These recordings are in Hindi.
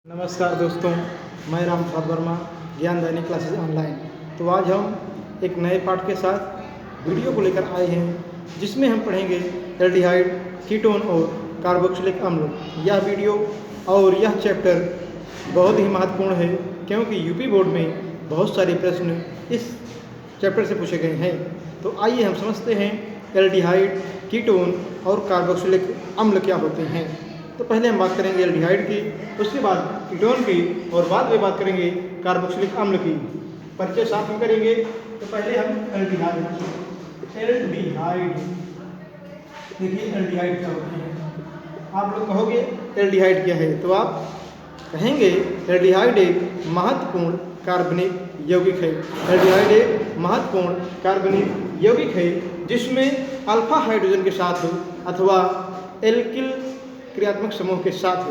नमस्कार दोस्तों, मैं राम प्रसाद वर्मा, ज्ञान दैनिक क्लासेस ऑनलाइन। तो आज हम एक नए पाठ के साथ वीडियो को लेकर आए हैं, जिसमें हम पढ़ेंगे एल्डिहाइड, कीटोन और कार्बोक्सिलिक अम्ल। यह वीडियो और यह चैप्टर बहुत ही महत्वपूर्ण है, क्योंकि यूपी बोर्ड में बहुत सारे प्रश्न इस चैप्टर से पूछे गए हैं। तो आइए हम समझते हैं एल्डिहाइड, कीटोन और कार्बोक्सिलिक अम्ल क्या होते हैं। तो पहले हम बात करेंगे एल्डिहाइड की, उसके बाद कीटोन की और बाद में बात करेंगे कार्बोक्सिलिक अम्ल की। परिचय साथ में करेंगे। तो पहले हम एल्डिहाइड देखिए एल्डिहाइड क्या होते हैं। आप लोग कहोगे एल्डिहाइड क्या है, तो आप कहेंगे एल्डिहाइड एक महत्वपूर्ण कार्बनिक यौगिक है। एल्डिहाइड एक महत्वपूर्ण कार्बनिक यौगिक है जिसमें अल्फा हाइड्रोजन के साथ अथवा एल्किल क्रियात्मक समूह के साथ,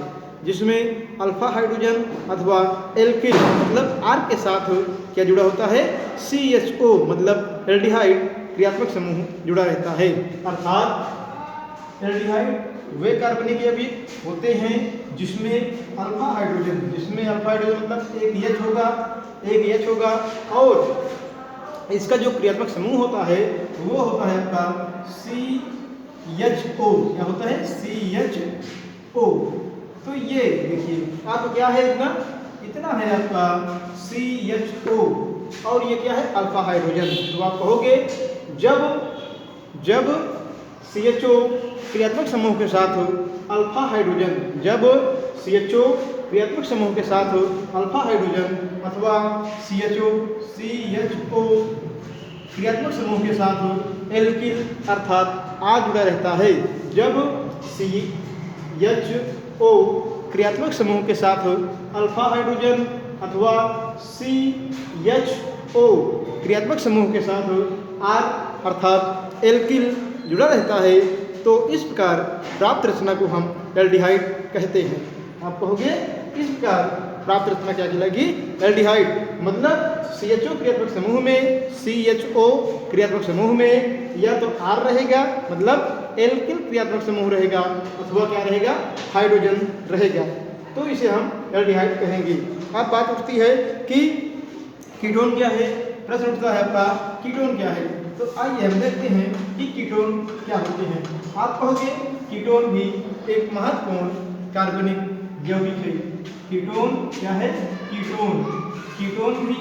जिसमें अल्फा हाइड्रोजन अथवा एल्किल मतलब आर के साथ क्या जुड़ा होता है, CHO मतलब एल्डिहाइड क्रियात्मक समूह जुड़ा रहता है। अर्थात एल्डिहाइड वे कार्बनिक यौगिक होते हैं जिसमें अल्फा हाइड्रोजन मतलब एक H होगा और इसका जो क्रियात्मक समूह होता है वो होता है आपका CHO। क्या होता है, CHO। तो ये देखिए आपका क्या है, इतना है आपका CHO और ये क्या है, अल्फा हाइड्रोजन। तो आप कहोगे जब CHO क्रियात्मक समूह के साथ अल्फा हाइड्रोजन, जब CHO क्रियात्मक समूह के साथ अल्फा हाइड्रोजन अथवा CHO क्रियात्मक समूह के साथ एल्किल अर्थात आ जुड़ा रहता है। जब CHO क्रियात्मक समूह के साथ अल्फा हाइड्रोजन अथवा CHO क्रियात्मक समूह के साथ R अर्थात एल्किल जुड़ा रहता है, तो इस प्रकार प्राप्त रचना को हम एल्डिहाइड कहते हैं। आप कहोगे इस प्रकार प्राप्त रचना क्या कहलाएगी, एल्डिहाइड। मतलब CHO क्रियात्मक समूह में, CHO क्रियात्मक समूह में या तो R रहेगा मतलब एल्किल क्रियात्मक समूह रहेगा अथवा क्या रहेगा, हाइड्रोजन रहेगा, तो इसे हम एल्डिहाइड कहेंगे। अब बात उठती है कि कीटोन क्या है। प्रश्न उठता है आपका कीटोन क्या है। तो आइए हम देखते हैं कि कीटोन क्या होते हैं। आप कहोगे कीटोन भी एक महत्वपूर्ण कार्बनिक यौगिक है। कीटोन क्या है, कीटोन भी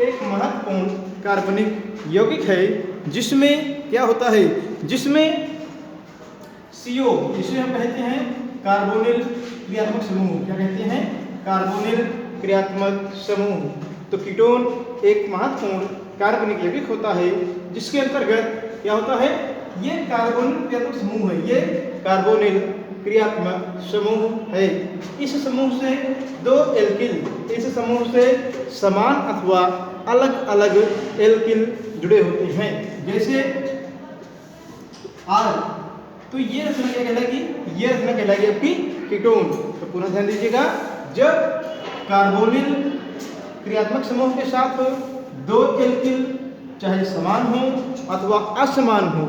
एक महत्वपूर्ण कार्बनिक यौगिक है जिसमें क्या होता है, जिसमें CO, जिसे हम कहते हैं कार्बोनिल क्रियात्मक समूह। क्या कहते हैं, कार्बोनिल क्रियात्मक समूह। तो कीटोन एक महत्वपूर्ण कार्बनिक यौगिक होता है जिसके अंतर्गत क्या होता है, ये कार्बोनिल क्रियात्मक समूह है, ये कार्बोनिल क्रियात्मक समूह है। इस समूह से दो एल्किल, इस समूह से समान अथवा अलग अलग एल्किल जुड़े होते हैं, जैसे R। तो ये रचना क्या कहलाएगी, ये रचना कहलाएगी आपकी कीटोन। तो पुनः ध्यान दीजिएगा, जब कार्बोनिल क्रियात्मक समूह के साथ दो एल्किल चाहे समान हो अथवा असमान हो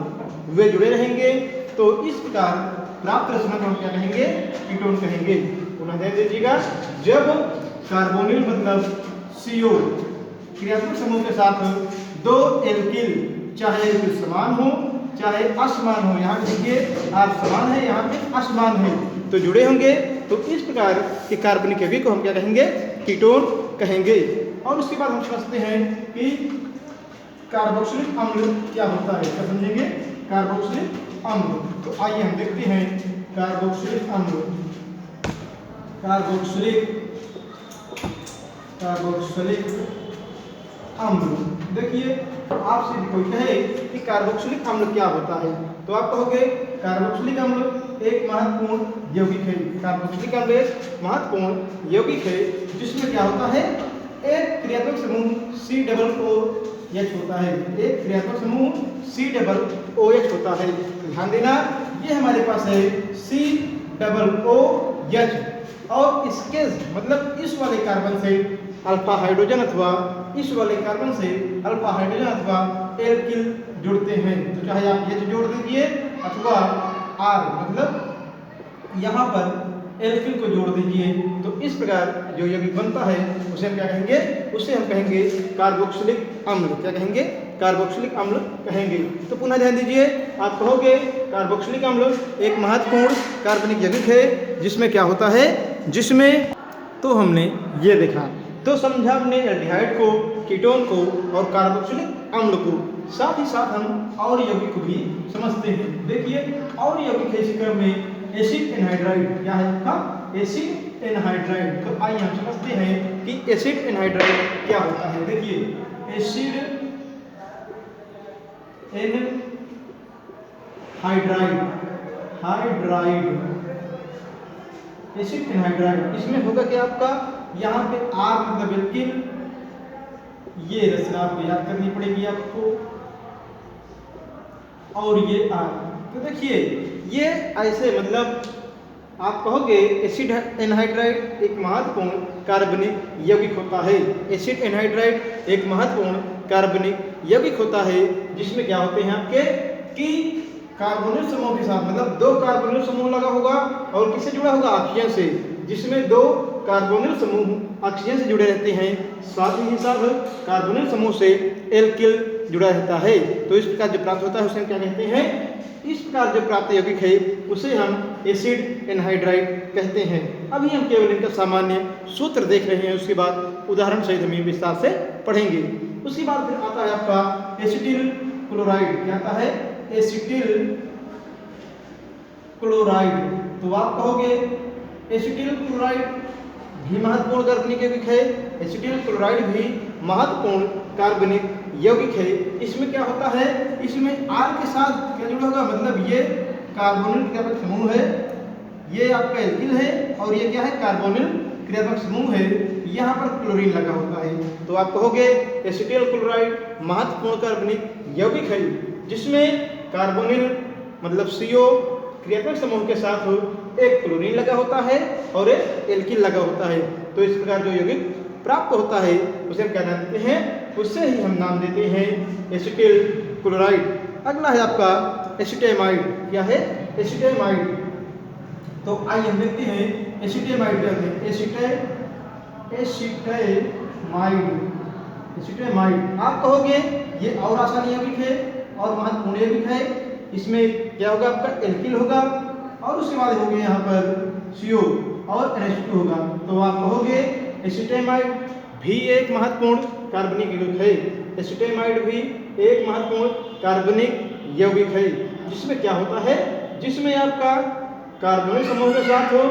वे जुड़े रहेंगे, तो इस प्रकार प्राप्त रचना को हम क्या कहेंगे, कीटोन कहेंगे। पुनः ध्यान दीजिएगा, जब कार्बोनिल मतलब CO क्रियात्मक समूह के साथ दो एल्किल चाहे एल्किल समान हो चाहे असमान हो, यहाँ पे देखिए आप समान है, यहाँ पे असमान है, तो जुड़े होंगे, तो इस प्रकार के कार्बनिक यौगिक को हम क्या कहेंगे, कीटोन कहेंगे। और उसके बाद हम समझते हैं कि कार्बोक्सिलिक अम्ल क्या होता है। क्या समझेंगे, कार्बोक्सिलिक अम्ल। तो आइए हम देखते हैं कार्बोक्सिलिक अम्ल। कार्बोक्सिलिक अम्ल देखिए, आपसे कोई कहे कि कार्बोक्सिलिक अम्ल क्या होता है, तो आप कहोगे कार्बोक्सिलिक अम्ल एक महत्वपूर्ण यौगिक है। कार्बोक्सिलिक अम्ल एक महत्वपूर्ण यौगिक है जिसमें क्या होता है, एक क्रियात्मक समूह COOH होता है, एक क्रियात्मक समूह COOH होता है। ध्यान देना, ये हमारे पास है COOH और इसके मतलब इस वाले कार्बन से अल्फा हाइड्रोजन अथवा इस वाले कार्बन से अल्फा हाइड्रोजन अथवा एल्किल जुड़ते हैं। तो चाहे आप H जोड़ दीजिए अथवा R, मतलब यहाँ पर एल्किल को जोड़ दीजिए तो इस प्रकार जो यौगिक बनता है उसे हम क्या कहेंगे, उसे हम कहेंगे कार्बोक्सिलिक अम्ल। क्या कहेंगे, कार्बोक्सिलिक अम्ल कहेंगे। तो पुनः ध्यान दीजिए, आप कहोगे कार्बोक्सिलिक अम्ल एक महत्वपूर्ण कार्बनिक यौगिक है जिसमें क्या होता है, जिसमें तो हमने ये देखा, तो समझा हमने एल्डिहाइड को, कीटोन को और कार्बोक्सिलिक अम्ल को। साथ ही साथ हम और यौगिक को भी समझते हैं। देखिए और यौगिक है इसी क्रम में एसिड एनहाइड्राइड। क्या है आपका, एसिड एनहाइड्राइड। तो आइए हम समझते हैं कि एसिड एनहाइड्राइड क्या होता है। देखिए एसिड एनहाइड्राइड, एसिड एनहाइड्राइड, इसमें होगा क्या आपका, यहाँ पे आर मतलब एल्किल, ये रचना आपको याद करनी पड़ेगी आपको, और ये आर। तो देखिए ये ऐसे मतलब आप कहोगे एसिड एनहाइड्राइड एक महत्वपूर्ण कार्बनिक यौगिक होता है। एसिड एनहाइड्राइड एक महत्वपूर्ण कार्बनिक यौगिक होता है जिसमें क्या होते हैं आपके, कि कार्बोनिल समूह के साथ, मतलब दो कार्बोनिल समूह लगा होगा और किससे जुड़ा होगा, ऑक्सीजन से, जिसमें दो कार्बोनिल समूह ऑक्सीजन से जुड़े रहते हैं, साथ ही साथ कार्बोनिल समूह से एल्किल जुड़ा रहता है। तो इस प्रकार जो प्राप्त होता है उसे हम क्या कहते हैं, इस प्रकार जो प्राप्त यौगिक है उसे हम एसिड एनहाइड्राइड कहते हैं। अभी हम केवल इनका सामान्य सूत्र देख रहे हैं, उसके बाद उदाहरण सहित हम विस्तार से पढ़ेंगे। उसके बाद फिर आता है आपका एसिटिल क्लोराइड। क्या आता है, एसिटिल क्लोराइड। तो आप कहोगे एसिटिल क्लोराइड भी महत्वपूर्ण कार्बनिक यौगिक है। एसिटिल क्लोराइड भी महत्वपूर्ण कार्बनिक यौगिक है। इसमें क्या होता है, इसमें आर के साथ क्या जुड़ा होगा, मतलब ये कार्बोनिल क्रियापद समूह है, ये आपका एल्किल है, और ये क्या है, कार्बोनिल क्रियापद समूह है, यहाँ पर क्लोरीन लगा होता है। तो आप कहोगे एसिटिल क्लोराइड महत्वपूर्ण कार्बनिक यौगिक है जिसमें कार्बोनिल मतलब CO क्रियापद समूह के साथ एक क्लोरीन लगा होता है और एक एल्किल लगा होता है। तो इस प्रकार जो यौगिक प्राप्त होता है उसे हम क्या नाम देते हैं, उससे ही हम नाम देते हैं एसिटिल क्लोराइड। अगला है आपका एसिटेमाइड। क्या है, एसिटेमाइड। तो आइए हम देखते हैं एसिटेमाइड क्या है। एसिटेमाइड आप कहोगे ये और आसान यौगिक है और महत्वपूर्ण यौगिक है। इसमें क्या होगा, आपका एल्किल होगा और उसके बाद होंगे यहाँ पर CO और NH2 होगा। तो आप कहोगे एसिटेमाइड भी एक महत्वपूर्ण कार्बनिक यौगिक है। एसिटेमाइड भी एक महत्वपूर्ण कार्बनिक यौगिक है जिसमें क्या होता है, जिसमें आपका कार्बोनिल समूह के साथ हो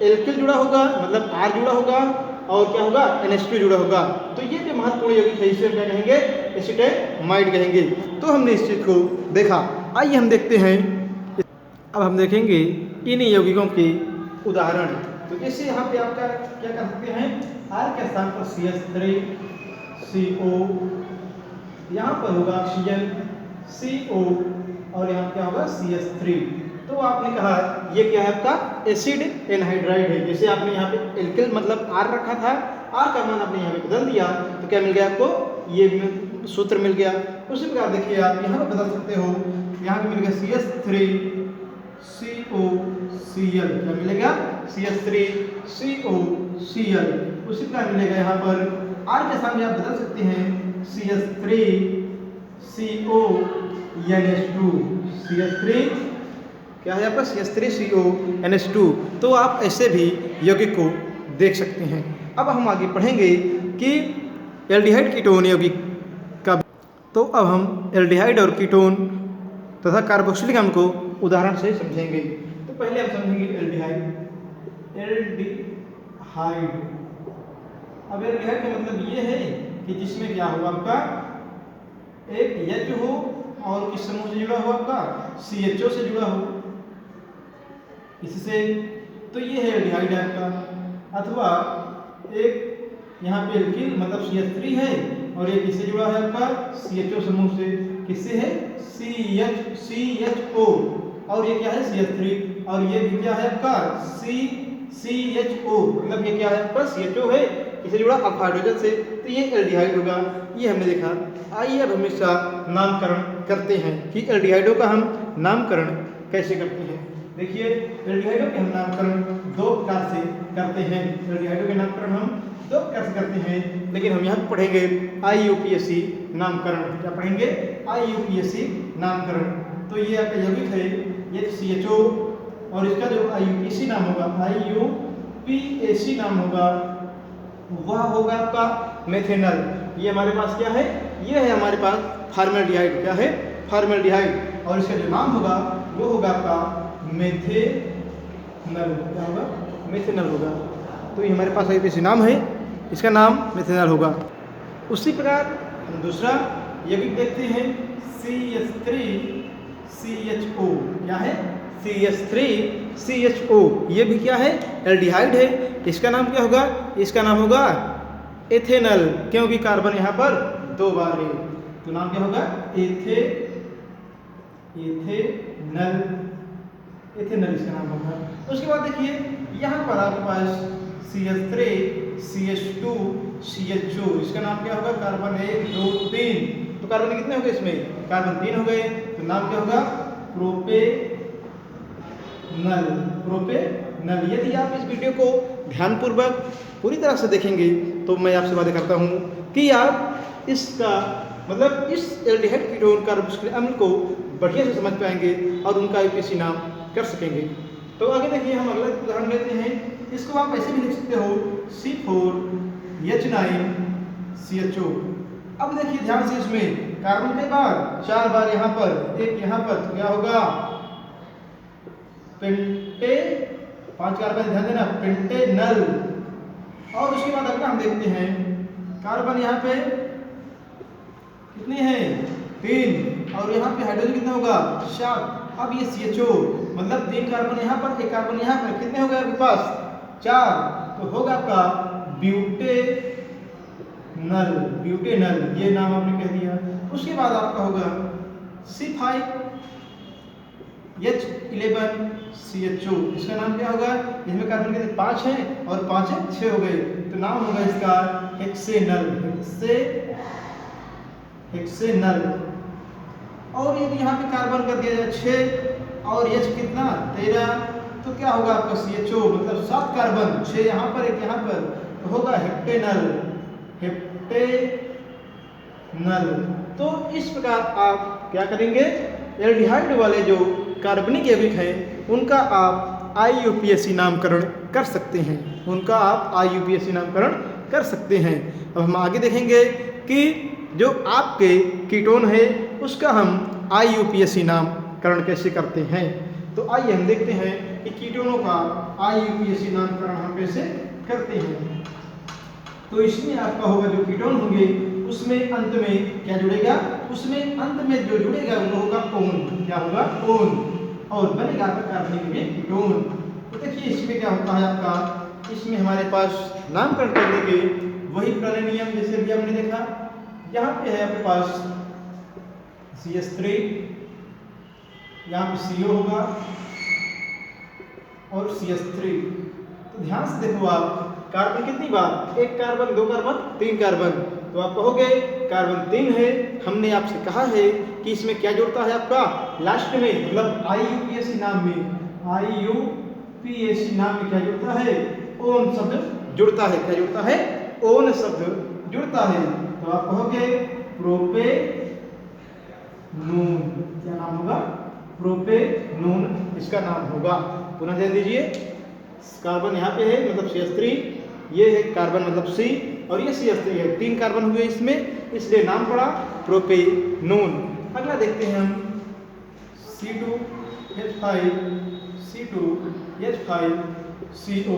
एल्किल जुड़ा होगा, मतलब R जुड़ा होगा, और क्या होगा, NH2 जुड़ा होगा। तो ये जो महत्वपूर्ण यौगिक है इसे क्या कहेंगे, एसिटेमाइड कहेंगे। तो हमने इस चीज को देखा। आइए हम देखते हैं, अब हम देखेंगे इन यौगिकों के उदाहरण। तो जैसे यहाँ पे आपका क्या कर सकते हैं, R के स्थान पर CH3CO, यहाँ पर होगा ऑक्सीजन CO और यहाँ क्या होगा CH3। तो आपने कहा ये क्या है, आपका एसिड एनहाइड्राइड है। जैसे आपने यहाँ पे एल्किल मतलब R रखा था, R का मान आपने यहाँ पे बदल दिया तो क्या मिल गया आपको, ये सूत्र मिल गया। उसी प्रकार देखिए आप यहाँ पे बदल सकते हो, यहाँ पे मिल गया CH3COCl। क्या मिलेगा, CH3COCl। उसी प्रकार मिलेगा यहाँ पर R के सामने आप बदल सकते हैं CH3CONH2। CH3 क्या है आपका, CH3CONH2। तो आप ऐसे भी यौगिक को देख सकते हैं। अब हम आगे पढ़ेंगे कि एल्डिहाइड कीटोन यौगिक का। तो अब हम एल्डिहाइड और कीटोन तथा कार्बोक्सिलिक अम्ल को उदाहरण से समझेंगे। तो पहले हम समझेंगे एल्डिहाइड। अब एल्डिहाइड का मतलब ये है कि जिसमें क्या होगा, आपका एक H हो और किस समूह से जुड़ा हो, आपका CHO से जुड़ा हो, इससे। तो ये है एल्डिहाइड आपका। अथवा एक यहाँ पे एल्किल मतलब CH3 है और ये किससे जुड़ा है, आपका CHO समूह से। किससे है, CHO, और ये क्या है CH3, और ये भी क्या है आपका CHO, मतलब ये क्या है आपका CHO है, किससे जुड़ा, अब हाइड्रोजन से। तो ये एल्डिहाइड होगा, ये हमने देखा। आइए अब हम इसका नामकरण करते हैं कि एल्डिहाइडों का हम नामकरण कैसे करते हैं। देखिए एल्डिहाइडों के हम नामकरण दो प्रकार से करते हैं। एल्डिहाइडों के नामकरण हम दो प्रकार से करते हैं, लेकिन हम यहाँ पे पढ़ेंगे IUPAC नामकरण। क्या पढ़ेंगे? IUPAC नामकरण। तो ये आपका यौगिक है, ये CHO, और इसका जो IUPAC नाम होगा, IUPAC नाम होगा, वह होगा आपका मेथेनल। ये हमारे पास क्या है? ये है हमारे पास फॉर्मेल्डिहाइड। क्या है? फॉर्मेल्डिहाइड। और इसका जो नाम होगा वो होगा आपका मेथेनल। क्या होगा? मेथेनल होगा। तो ये हमारे पास IUPAC नाम है, इसका नाम मेथेनल होगा। उसी प्रकार हम दूसरा यौगिक देखते हैं, CH3CHO। क्या है? CH3CHO। ये भी क्या है? एल्डिहाइड है। इसका नाम क्या होगा? इसका नाम होगा एथेनल, क्योंकि कार्बन यहाँ पर दो बार है। तो नाम क्या होगा? एथेनल इसका नाम होगा। उसके बाद देखिए यहाँ पर आपके पास CH3CH2 CHO, इसका नाम क्या होगा? कार्बन 1 2 3। तो कार्बन कितने हो गए इसमें? कार्बन 3 हो गए। तो नाम क्या होगा? प्रोपेनल। यदि आप इस वीडियो को ध्यानपूर्वक पूरी तरह से देखेंगे तो मैं आपसे वादा करता हूँ कि आप इसका मतलब इस एल्डिहाइड कीटोन कार्बोक्सिलिक अम्ल को बढ़िया से समझ पाएंगे और उनका IUPAC नाम कर सकेंगे। तो आगे देखिए हम अगला उदाहरण लेते हैं। इसको आप ऐसे भी लिख सकते हो, C4H9CHO। अब देखिए ध्यान से, इसमें कार्बन के बार 4 बार यहाँ पर, एक यहाँ पर, तो क्या होगा? पेंटे, 5 कार्बन, ध्यान देना, पेंटेनल। और उसके बाद अगला हम देखते हैं, कार्बन यहाँ पे कितने हैं? 3, और यहाँ पे हाइड्रोजन कितना होगा? 7। अब ये CHO, मतलब 3 कार्बन यहाँ पर, 1 कार्बन यहाँ पर, कितने हो गए आपके पास? 4। तो होगा आपका ब्यूटेनल। ये नाम आपने कह दिया। उसके बाद आपका होगा C5H11CHO। इसका नाम क्या होगा? इसमें कार्बन कितने? 5 हैं, और 5 है 6 हो गए। तो नाम होगा इसका हेक्सेनल। और यदि यहाँ पे कार्बन कर दिया जाए 6 और H कितना? 13, तो क्या होगा आपका? CHO, मतलब 7 कार्बन, 6 यहाँ पर, 1 यहाँ पर, तो होगा हेप्टेनल। तो इस प्रकार आप क्या करेंगे? एल्डिहाइड वाले जो कार्बनिक यौगिक हैं उनका आप IUPAC नामकरण कर सकते हैं। अब हम आगे देखेंगे कि जो आपके कीटोन है उसका हम IUPAC नामकरण कैसे करते हैं। तो आइए हम देखते हैं कि कीटोनों का IUPAC नामकरण हम कैसे करते हैं। तो इसमें आपका होगा, जो कीटोन होंगे उसमें अंत में क्या जुड़ेगा? उसमें अंत में जो जुड़ेगा वो होगा ओन। क्या होगा? ओन। और बनेगा आपका कार्बनिक कीटोन। तो देखिए इसमें क्या होता है आपका, इसमें हमारे पास नामकरण करने के वही पुराने नियम जैसे भी हमने देखा। यहाँ पे है आपके पास CH3, यहाँ पे CO होगा और CH3। तो ध्यान से देखो आप, कार्बन कितनी बार? 1 कार्बन, 2 कार्बन, 3 कार्बन। तो आप कहोगे कार्बन 3 है। हमने आपसे कहा है कि इसमें क्या जुड़ता है आपका? लास्ट में, मतलब IUPAC नाम में क्या जुड़ता है? ओन शब्द जुड़ता है। क्या जुड़ता है? ओन शब्द जुड़ता है। तो आप कहोगे प्रोपेनोन। क्या नाम होगा? प्रोपेनोन इसका नाम होगा। पुनः ध्यान दीजिए, कार्बन यहाँ पे है मतलब CH3, ये है कार्बन मतलब C, और ये CH3 है। 3 कार्बन हुए इसमें, इसलिए नाम पड़ा प्रोपेनोन। अगला देखते हैं हम C2H5CO।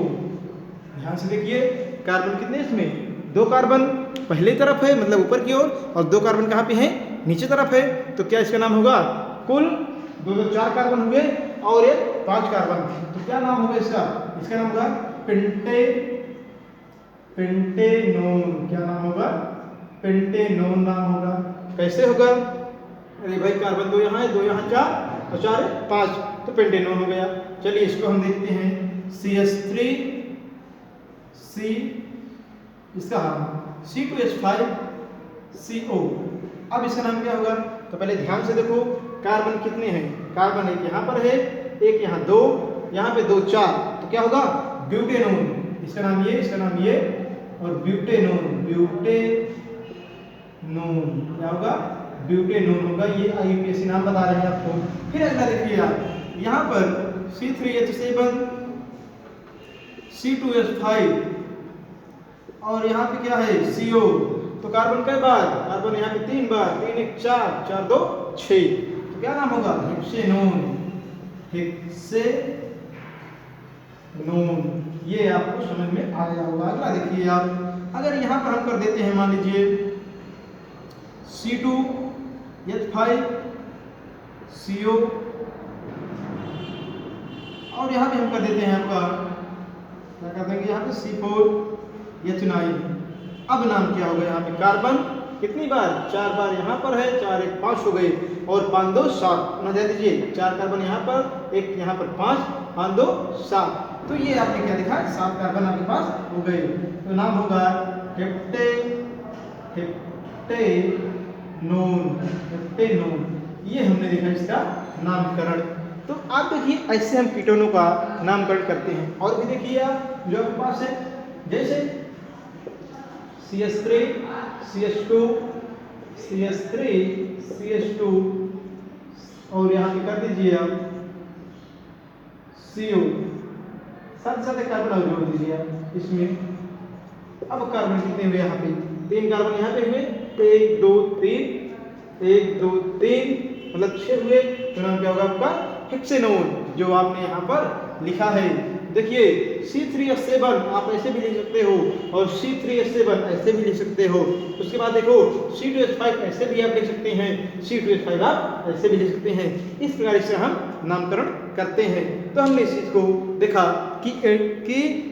ध्यान से देखिए, कार्बन कितने इसमें? 2 कार्बन पहले तरफ है मतलब ऊपर की ओर, और 2 कार्बन कहाँ पे हैं? नीचे तरफ है। तो क्या इसका नाम होगा? कुल 2 4 कार्बन हुए और ये 5 कार्बन। तो क्या नाम होगा इसका? इसका नाम होगा पेंटेनोन। क्या नाम होगा? पेंटेनोन नाम होगा। कैसे होगा? अरे भाई कार्बन 2 यहाँ है, 2 यहाँ, 4 और 4 है 5, तो पेंटेनोन हो गया। चलिए इसको हम देखते हैं, CH3C, इसका C2H5CO। अब इसका नाम क्या होगा? तो पहले ध्यान से देखो, कार्बन कितने हैं? कार्बन 1 यहाँ पर है, एक यहाँ 2, यहाँ पे 2 4, तो क्या होगा ब्यूटेनोन। इसका नाम ये और ब्यूटेनोन क्या होगा ब्यूटेनोन होगा। ये IUPAC नाम बता रहे हैं आपको। फिर अगला देखिए आप यहाँ पर C3H7 C2H5 और यहाँ पे क्या है CO, तो कार्बन कई बार, कार्बन यहाँ पे 3 बार, 3 1 4 4 2 6, तो क्या नाम होगा हेक्सेनोन। ये आपको समझ में आया होगा। अगला देखिए आप, अगर यहाँ पर हम कर देते हैं मान लीजिए C2H5 CO और यहाँ पे हम कर देते हैं आपका क्या कर देंगे यहाँ पे C4H9। अब नाम क्या होगा यहाँ पे कार्बन कितनी बार, 4 बार यहाँ पर है, 4 1 5 हो गए और 5 2 7 ना दे दीजिए, 4 कार्बन यहाँ पर, एक यहाँ पर 5 5 2 7, तो ये आपने क्या लिखा 7 कार्बन आपके पास हो गए। तो नाम होगा हेप्टेनोन। ये हमने देखा इसका नामकरण। तो आप देखिए ऐसे हम कीटोनों का नामकरण करते हैं। और भी देखिए आप जो आपके पास है, जैसे CH3 CH2 और यहाँ पे कर दीजिए आप CO, साथ साथ कार्बन और जोड़ दीजिए आप इसमें। अब कार्बन कितने हुए यहाँ पे, 3 कार्बन यहाँ पे हुए, 1 2 3 मतलब 6 हुए, तो नाम क्या होगा आपका हेक्सेनोन, जो आपने यहाँ पर लिखा है। देखिए C3H7 आप ऐसे भी लिख सकते हो और C3H7 ऐसे भी लिख सकते हो। उसके बाद देखो C2H5 ऐसे भी आप लिख सकते हैं, C2H5 आप ऐसे भी लिख सकते हैं। इस प्रकार से हम नामकरण करते हैं। तो हमने इस चीज़ को देखा कि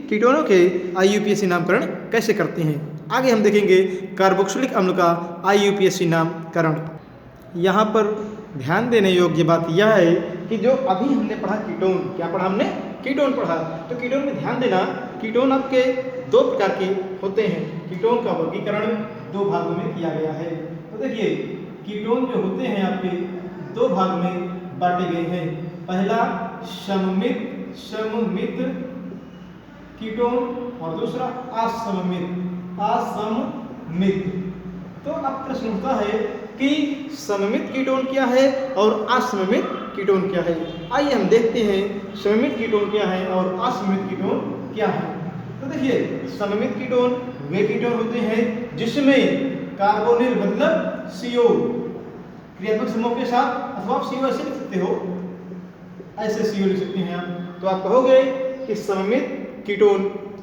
कीटोनों के IUPAC नामकरण कैसे करते हैं। आगे हम देखेंगे कार्बोक्सिलिक अम्ल का IUPAC नामकरण। यहाँ पर ध्यान देने योग्य बात यह है कि जो अभी हमने पढ़ा कीटोन, क्या पढ़ा हमने, कीटोन पढ़ा। तो कीटोन में ध्यान देना, कीटोन आपके 2 प्रकार के होते हैं। कीटोन का वर्गीकरण 2 भागों में किया गया है। तो देखिए कीटोन जो होते हैं आपके 2 भाग में बांटे गए हैं। पहला सममित कीटोन और दूसरा असममित। तो अब प्रश्न उठता है कि सममित कीटोन क्या है और असममित कीटोन क्या है। आइए हम देखते हैं सममित कीटोन क्या है और असममित कीटोन क्या है। तो देखिए सममित कीटोन वे कीटोन होते हैं जिसमें कार्बोनिल मतलब CO क्रियात्मक समूह के साथ, अथवा आप CO ऐसे लिख सकते हो, ऐसे CO लिख सकते हैं आप। तो आप कहोगे कि सममित कीटोन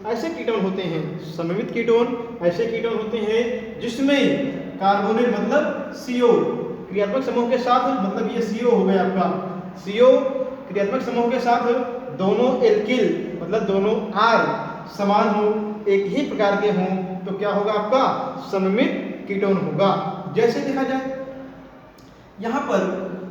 ऐसे कीटोन होते हैं, सममित कीटोन ऐसे कीटोन होते हैं जिसमें कार्बोनिल मतलब CO क्रियात्मक समूह के साथ, मतलब ये CO हो गया आपका, CO क्रियात्मक समूह के साथ दोनों एल्किल मतलब दोनों R समान हो, एक ही प्रकार के हों, तो क्या होगा आपका सममित कीटोन होगा। जैसे देखा जाए यहाँ पर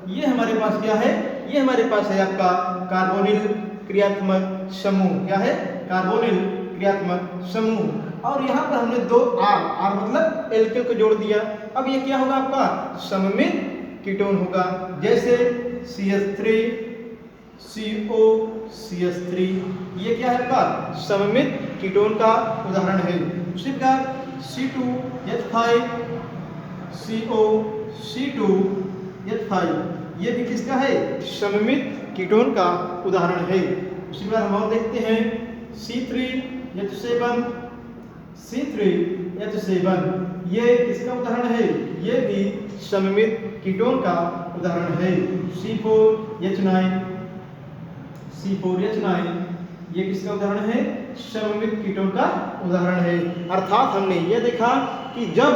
ये हमारे पास क्या है, ये हमारे पास है आपका कार्बोनिल क्रियात्मक समूह। क्या है, कार्बोनिल क्रियात्मक समूह। और यहाँ पर हमने 2 R मतलब एल्किल को जोड़ दिया। अब ये क्या होगा आपका सममित कीटोन होगा। जैसे CH3 CO CH3, ये क्या है आपका सममित कीटोन का उदाहरण है। उसी प्रकार C2H5 CO C2H5, ये भी किसका है, सममित कीटोन का उदाहरण है। उसी प्रकार हम और देखते हैं C3H7 ये किसका उदाहरण है, ये भी सममित कीटोन का उदाहरण है। C4H9 ये किसका उदाहरण है, सममित कीटोन का उदाहरण है। अर्थात हमने ये देखा कि जब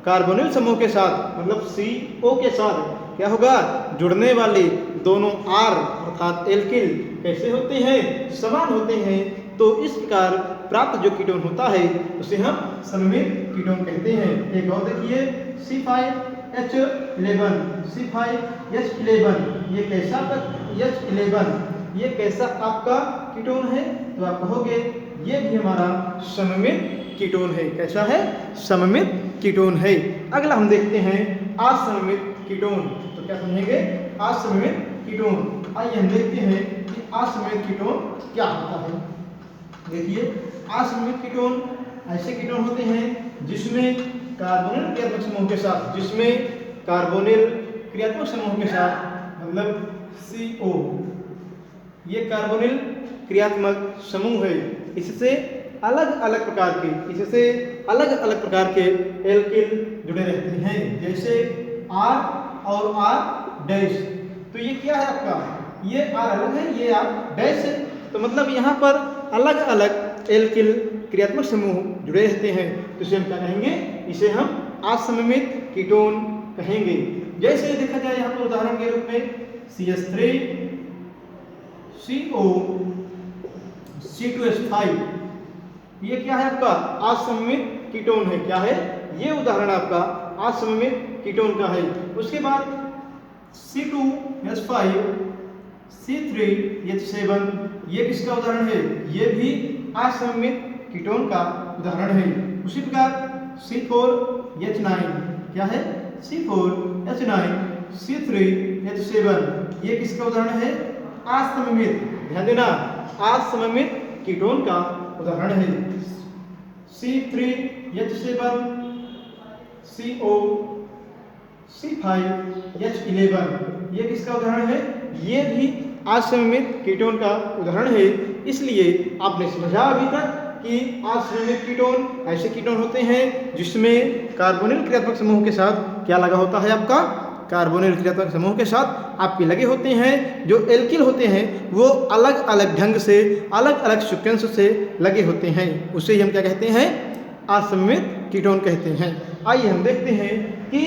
कार्बोनिल समूह के साथ मतलब CO के साथ क्या होगा, जुड़ने वाले दोनों R अर्थात एल्किल कैसे होते हैं, समान होते हैं। तो इस प्रकार प्राप्त जो कीटोन होता है उसे हम सममित कीटोन कहते हैं। एक और देखिए C5H11 ये कैसा H11 ये कैसा आपका कीटोन है, तो आप कहोगे ये भी हमारा सममित कीटोन है। कैसा है, सममित कीटोन है। अगला हम देखते हैं असममित कीटोन। तो क्या समझेंगे, असममित कीटोन। आइए हम देखते हैं कि असममित कीटोन क्या होता है। देखिए, असममित कीटोन ऐसे कीटोन होते हैं जिसमें कार्बोनिल क्रियात्मक समूह के साथ, मतलब CO, ये कार्बोनिल क्रियात्मक समूह है। इससे अलग अलग प्रकार के एल्किल जुड़े रहते हैं, जैसे R और R डैश। तो ये क्या है आपका, ये R अलग है, ये R डैश है। तो मतलब यहाँ पर अलग अलग एल्किल क्रियात्मक समूह जुड़े रहते हैं, तो इसे हम क्या कहेंगे, इसे हम असममित कीटोन कहेंगे। जैसे देखा जाए यहाँ पर उदाहरण के रूप में CH3 CO C2H5, ये क्या है आपका असममित कीटोन है। क्या है ये उदाहरण आपका असममित कीटोन का है। उसके बाद C2H5 C3H7, ये किसका उदाहरण है, ये भी असममित कीटोन का उदाहरण है। उसी प्रकार C4H9, क्या है, C4H9 C3H7, ये किसका उदाहरण है, असममित, ध्यान देना, असममित कीटोन का उदाहरण है। C3H7 CO C5H11, ये किसका उदाहरण है, ये भी असममित कीटोन का उदाहरण है। इसलिए आपने समझा अभी तक कि असममित कीटोन ऐसे कीटोन होते हैं जिसमें कार्बोनिल क्रियात्मक समूह के साथ क्या लगा होता है, आपका कार्बोनिल क्रियात्मक समूह के साथ आपके लगे होते हैं। जो एल्किल होते हैं वो अलग अलग ढंग से, अलग अलग सीक्वेंस से लगे होते हैं, उसे हम क्या कहते हैं, असममित कीटोन कहते हैं। आइए हम देखते हैं कि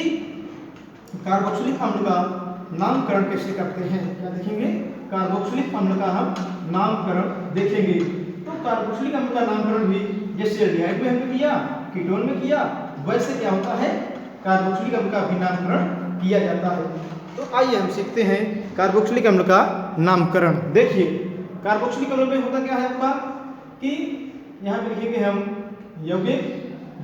कार्बोक्सिलिक अम्ल का नामकरण कैसे करते हैं। क्या देखेंगे, कार्बोक्सिलिक अम्ल का हम नामकरण देखेंगे। तो कार्बोक्सिलिक अम्ल का नामकरण भी जैसे एल्डिहाइड में हमने किया, कीटोन में किया, वैसे क्या होता है, कार्बोक्सिलिक अम्ल का भी नामकरण किया जाता है। तो आइए हम सीखते हैं कार्बोक्सिलिक अम्ल का नामकरण। देखिए, कार्बोक्सिलिक अम्ल में होता क्या है आपका कि यहाँ पे लिखेंगे हम यौगिक,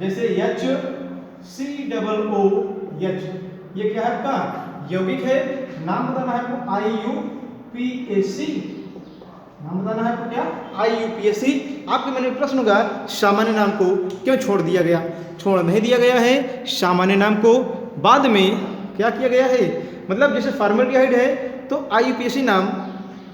जैसे HCOOH, ये क्या है आपका यौगिक है। नाम बताना है आपको IUPAC, नाम बताना है आपको क्या, IUPAC। आपके मन में प्रश्न होगा सामान्य नाम को क्यों छोड़ दिया गया। छोड़ नहीं दिया गया है, सामान्य नाम को बाद में क्या किया गया है, मतलब जैसे फॉर्मल्डिहाइड है तो IUPAC नाम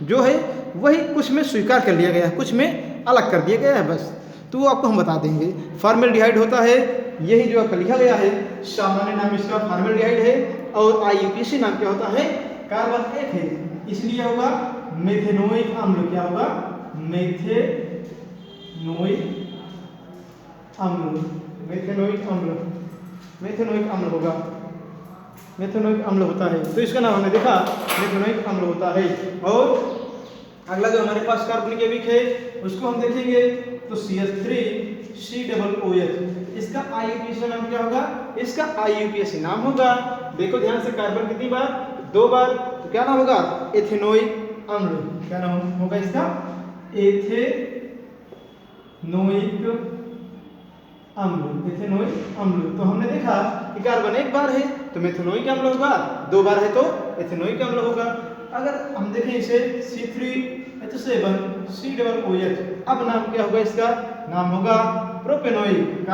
जो है वही कुछ में स्वीकार कर लिया गया है, कुछ में अलग कर दिया गया है बस। तो वो आपको हम बता देंगे। फॉर्मल्डिहाइड होता है, यही जो आपका लिखा गया है, सामान्य नाम इसका फॉर्मल्डिहाइड है, और IUPAC नाम क्या होता है, कार्बन 1 है, इसलिए होगा मेथेनोइक अम्ल। क्या होगा, मेथेनोइक अम्ल, मेथेनोइक अम्ल, मेथेनोइक अम्ल होगा, मेथेनोइक अम्ल होता है। तो इसका नाम हमने देखा, मेथेनोइक अम्ल होता है। और अगला जो हमारे पास कार्बनिक यौगिक है उसको हम देखेंगे, तो CH3COOH, इसका IUPAC नाम क्या होगा, इसका IUPAC नाम होगा। देखो ध्यान से, कार्बन कितनी बार, 2 बार, तो क्या नाम होगा, एथेनोइक अम्ल। क्या नाम होगा इसका, एथेनोइक अम्ल, एथेनोइक अम्ल। तो हमने देखा कि कार्बन 1 बार है तो मेथेनोइक अम्ल होगा, 2 बार है तो एथेनोइक अम्ल होगा। अगर हम देखें इसे C3H7COOH, अब नाम क्या होगा इसका, नाम होगा प्रोपेनोइक।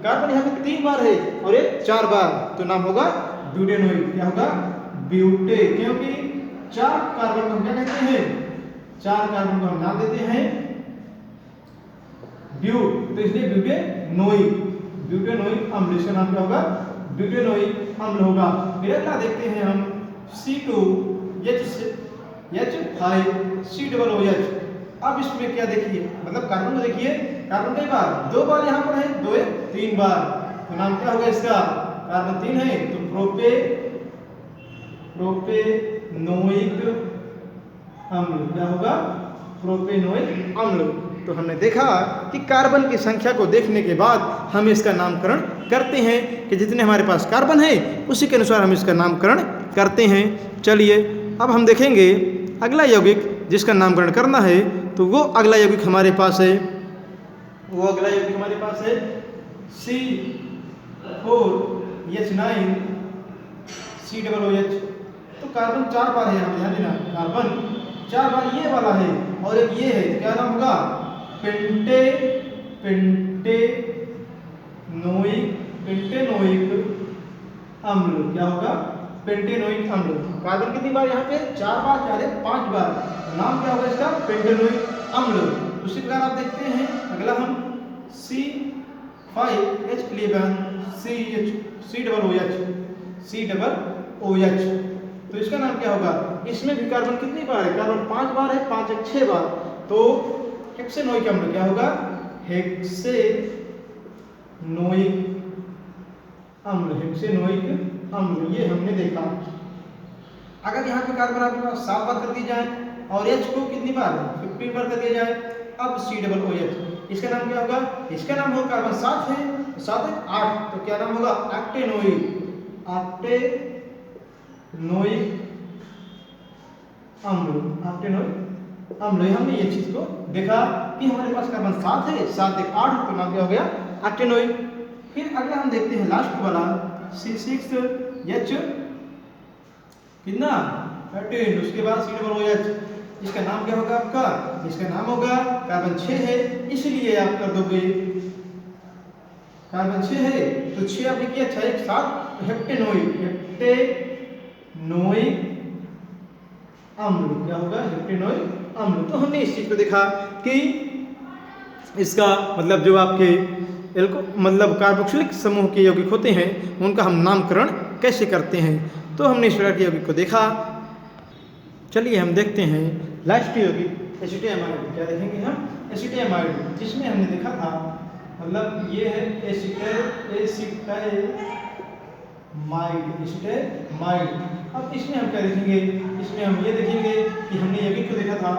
कार्बन यहाँ पे 3 बार है और ये 4 बार, तो नाम होगा ब्यूटेनोइक। क्या होगा, ब्यूटे, क्योंकि 4 कार्बन को हम क्या कहते हैं, 4 कार्बन को हम नाम देते हैं ब्यूट, तो इसलिए ब्यूटेनोइक, ब्यूटेनोइक अम्ल, इसका नाम क्या होगा, ब्यूटेनोइक अम्ल होगा। फिर अगला देखते हैं हम C2H5COOH। अब इसमें क्या देखिए, मतलब कार्बन को देखिए, कार्बन कई बार, 2 बार यहाँ पर है, 2 है 3 बार, तो नाम क्या होगा इसका, कार्बन 3 है तो प्रोपेनोइक अम्ल। क्या होगा, प्रोपेनोइक अम्ल। तो हमने देखा कि कार्बन की संख्या को देखने के बाद हम इसका नामकरण करते हैं कि जितने हमारे पास कार्बन है उसी के अनुसार हम इसका नामकरण करते हैं। चलिए अब हम देखेंगे अगला यौगिक जिसका नामकरण करना है, तो वो अगला यौगिक हमारे पास है, वो अगला यौगिक हमारे पास है C4H9COOH। तो कार्बन 4 बार है, यहाँ ध्यान देना, कार्बन 4 बार ये वाला है और एक ये है, क्या नाम होगा, पेंटेनोइक अम्ल। क्या होगा, पेंटेनोइक अम्ल। कार्बन कितनी बार यहाँ पे, 4 बार, 4 है 5 बार, तो नाम क्या होगा इसका, पेंटेनोइक अम्ल। उसी प्रकार आप देखते हैं अगला हम C5H11 COOH, तो इसका नाम क्या होगा, इसमें भी कार्बन कितनी बार है, कार्बन 5 बार है, 5 एक 6 बार, तो हेक्सेनोइक अम्ल क्या होगा, हेक्सेनोइक अम्ल, ये हमने देखा। अगर यहाँ पे कार्बन आपके पास 7 बार कर दिए जाए और H को कितनी बार, 15 बार कर दिया जाए, अब COOH, इसका नाम क्या होगा, इसका नाम होगा, कार्बन 7 है, 7 एक 8, तो क्या नाम होगा, एक्टेनोइक अम्ल। हमने ये चीज को देखा कि हमारे पास कार्बन 7 है, 7 एक 8, तो नाम क्या हो गया, एक्टेनोइक। फिर अगला हम देखते हैं लास्ट वाला C6H कितना, 13, उसके बाद COOH, इसका नाम क्या होगा आपका, इसका नाम होगा, कार्बन 6 है, इसलिए आप कर दोगे, कार्बन 6 है तो 6 आप लिखिए, 6 एक 7, हेप्टेनोइक अम्ल, क्या होगा, हेप्टेनोइक अम्ल। तो हमने इस चीज को देखा कि इसका मतलब जो आपके मतलब कार्बोक्सिलिक समूह के यौगिक होते हैं उनका हम नामकरण कैसे करते हैं, तो हमने इस प्रकार के यौगिक को देखा। चलिए हम देखते हैं लास्ट यौगिक एसिटामाइड। क्या देखेंगे हम, एसिटामाइड, जिसमें हमने देखा था, मतलब ये है एसिटामाइड। अब इसमें हम क्या देखेंगे, इसमें हम ये देखेंगे कि हमने यौगिक को देखा था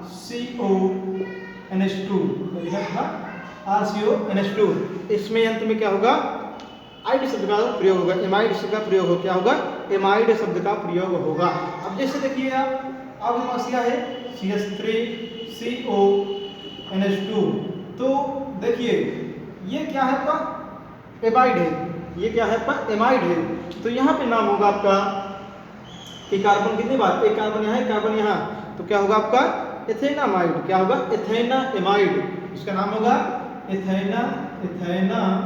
RCONH2, देखा था RCONH2, इसमें अंत में क्या होगा, आइड शब्द का प्रयोग होगा, एमाइड शब्द का प्रयोग होगा, क्या होगा, एमाइड शब्द का प्रयोग होगा। अब जैसे देखिए आप, अब हमारे पास क्या है, CH3CONH2, तो देखिए ये क्या है आपका, एमाइड है, ये क्या है आपका, एमाइड है, तो यहाँ पे नाम होगा आपका कि कार्बन कितनी बार, एक कार्बन यहाँ, एक कार्बन यहाँ, तो क्या होगा आपका, एथेनामाइड। क्या होगा, एथेनामाइड, इसका नाम होगा एथेनामाइड।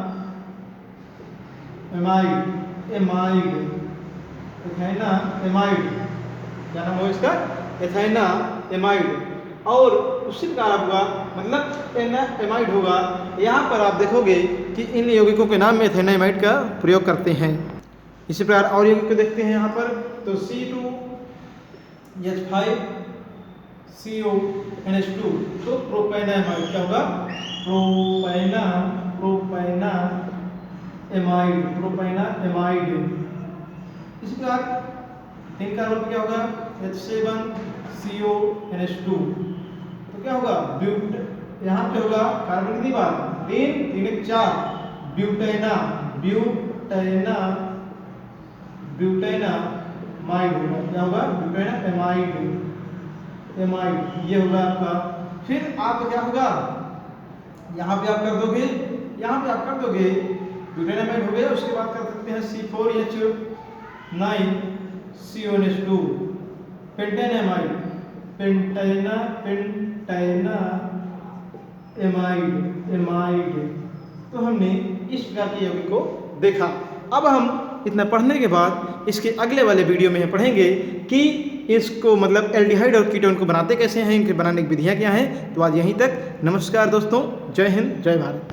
क्या नाम होगा इसका, एथेनामाइड। और उसी प्रकार आपका मतलब एनामाइड होगा। यहाँ पर आप देखोगे कि इन यौगिकों के नाम में एथेनामाइड का प्रयोग करते हैं। इसी प्रकार और यौगिक को देखते हैं यहाँ पर, तो C2H5CONH2, तो प्रोपेनामाइड, क्या होगा, प्रोपेनामाइड। इसी प्रकार 3 कार्बन क्या होगा, H7CONH2, तो क्या होगा, यहाँ पे होगा कार्बन कितनी बार, 3 एक 4, ब्यूटेनामाइड होगा, क्या होगा, ब्यूटेनामाइड, ये होगा आपका। फिर आप क्या होगा, यहाँ पे आप कर दोगे, ब्यूटेनामाइड हो गया। उसके बाद कर सकते हैं C4H9CONH2, पेंटेनामाइड, तो हमने इस प्रकार के यौगिक को देखा। अब हम इतना पढ़ने के बाद इसके अगले वाले वीडियो में पढ़ेंगे कि इसको मतलब एल्डिहाइड और कीटोन को बनाते कैसे हैं, इनके बनाने की विधियाँ क्या हैं। तो आज यहीं तक, नमस्कार दोस्तों, जय हिंद, जय भारत।